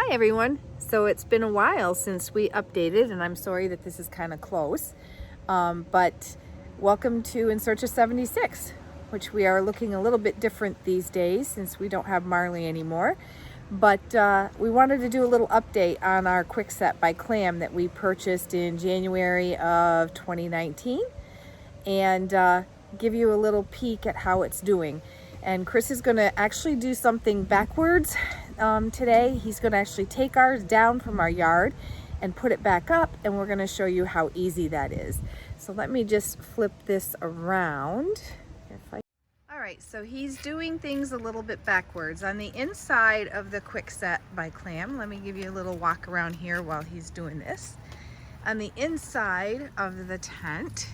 Hi everyone. So it's been a while since we updated, and I'm sorry that this is kind of close, but welcome to In Search of 76, which we are looking a little bit different these days since we don't have Marley anymore. But we wanted to do a little update on our Quickset by Clam that we purchased in January of 2019 and give you a little peek at how it's doing. And Chris is going to actually do something backwards today. He's going to actually take ours down from our yard and put it back up, and we're going to show you how easy that is. So let me just flip this around. All right, so he's doing things a little bit backwards. On the inside of the Quickset by Clam, let me give you a little walk around here while he's doing this. On the inside of the tent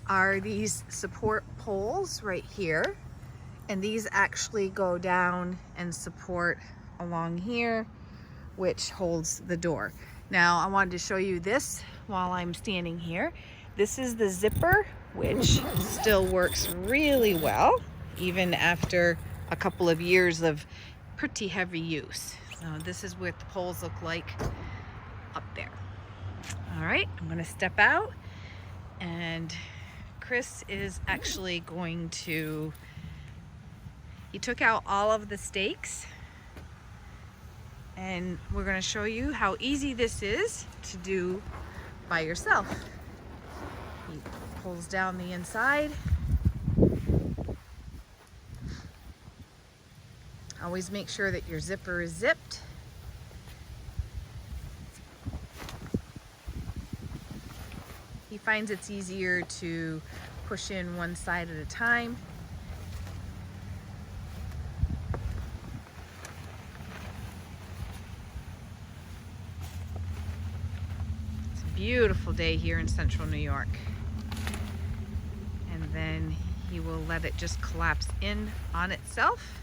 are these support poles right here. And these actually go down and support along here, which holds the door. Now, I wanted to show you this while I'm standing here. This is the zipper, which still works really well, even after a couple of years of pretty heavy use. So this is what the poles look like up there. All right, I'm gonna step out, and Chris is actually going to He took out all of the stakes, and we're going to show you how easy this is to do by yourself. He pulls down the inside. Always make sure that your zipper is zipped. He finds it's easier to push in one side at a time. Beautiful day here in central New York. And then he will let it just collapse in on itself.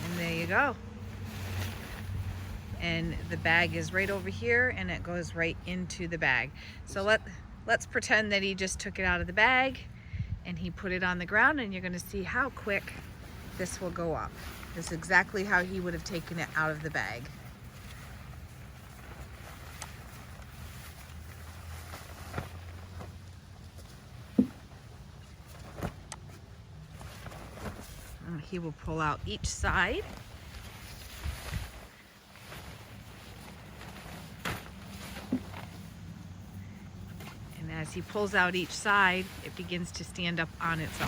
And there you go. And the bag is right over here, and it goes right into the bag. So let's pretend that he just took it out of the bag and he put it on the ground, and you're going to see how quick this will go up. This is exactly how he would have taken it out of the bag. He will pull out each side. As he pulls out each side, it begins to stand up on its own.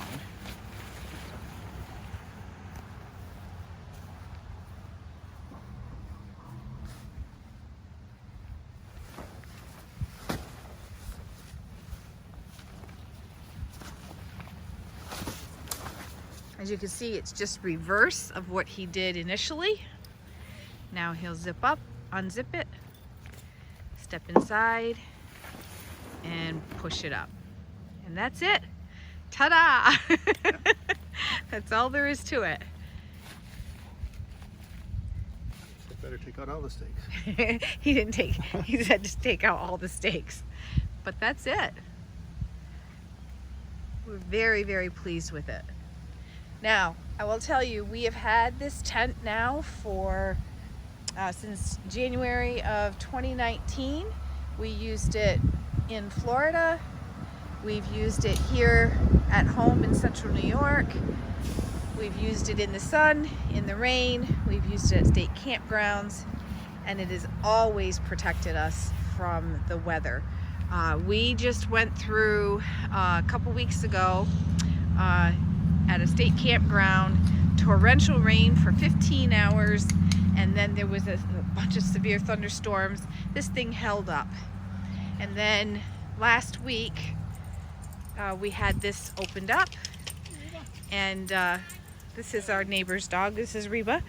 As you can see, it's just reverse of what he did initially. Now he'll zip up, unzip it, step inside, and push it up, and that's it. Ta-da! That's all there is to it. Better take out all the stakes. He said just take out all the stakes, but that's it. We're very, very pleased with it. Now, I will tell you, we have had this tent now for since January of 2019. We used it in Florida. We've used it here at home in central New York. We've used it in the sun, in the rain. We've used it at state campgrounds, and it has always protected us from the weather. We just went through a couple weeks ago at a state campground, torrential rain for 15 hours, and then there was a bunch of severe thunderstorms. This thing held up. And then last week, we had this opened up, and this is our neighbor's dog. This is Reba.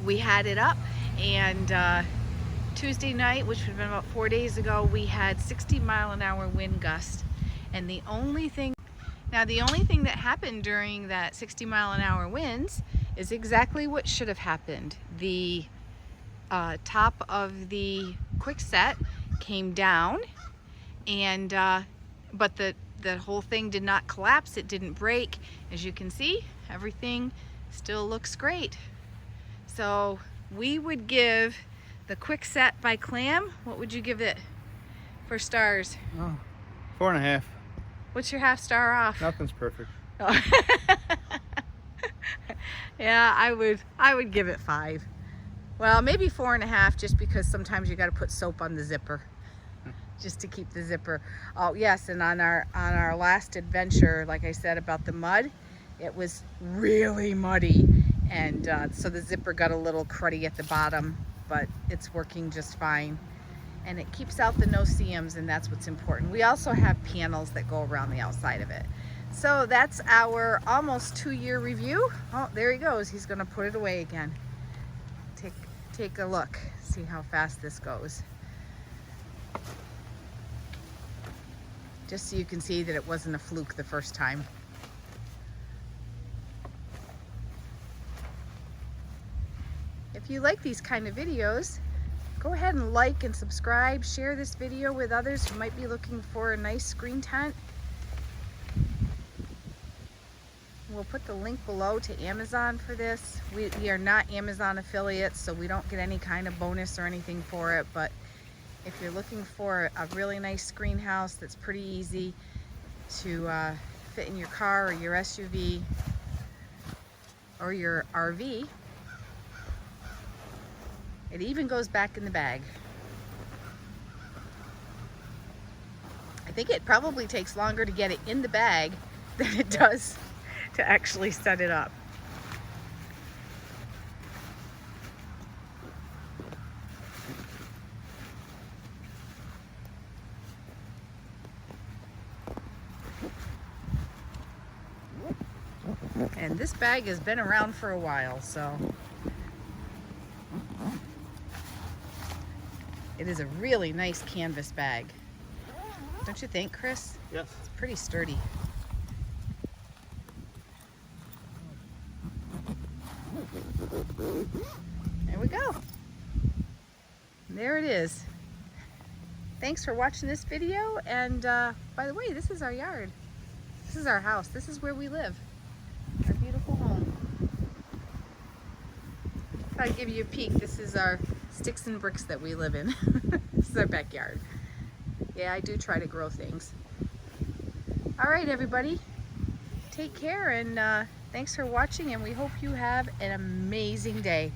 We had it up, and Tuesday night, which would have been about 4 days ago, we had 60-mile-an-hour wind gust. And the only thing that happened during that 60-mile-an-hour winds is exactly what should have happened. The top of the Quickset came down and but the whole thing did not collapse. It didn't break. As you can see, everything still looks great. So we would give the Quickset by Clam, what would you give it for stars? Oh, 4.5. What's your half star off? Nothing's perfect. Oh. Yeah, I would give it 5. Well, maybe 4.5, just because sometimes you got to put soap on the zipper just to keep the zipper. Oh yes, and on our last adventure, like I said about the mud, it was really muddy, and so the zipper got a little cruddy at the bottom, but it's working just fine, and it keeps out the no-see-ums, and that's what's important. We also have panels that go around the outside of it. So that's our almost 2-year review. Oh, there he goes. He's gonna put it away again. Take a look, see how fast this goes. Just so you can see that it wasn't a fluke the first time. If you like these kind of videos, go ahead and like and subscribe. Share this video with others who might be looking for a nice screen tent. We'll put the link below to Amazon for this. We are not Amazon affiliates, so we don't get any kind of bonus or anything for it, but if you're looking for a really nice screen house that's pretty easy to fit in your car or your SUV or your RV, it even goes back in the bag. I think it probably takes longer to get it in the bag than it does to actually set it up. And this bag has been around for a while, so it is a really nice canvas bag. Don't you think, Chris? Yes. It's pretty sturdy. There we go. There it is. Thanks for watching this video, and by the way, this is our yard. This is our house. This is where we live. Our beautiful home. I'll give you a peek. This is our sticks and bricks that we live in. This is our backyard. Yeah, I do try to grow things. All right, everybody. Take care, and thanks for watching, and we hope you have an amazing day.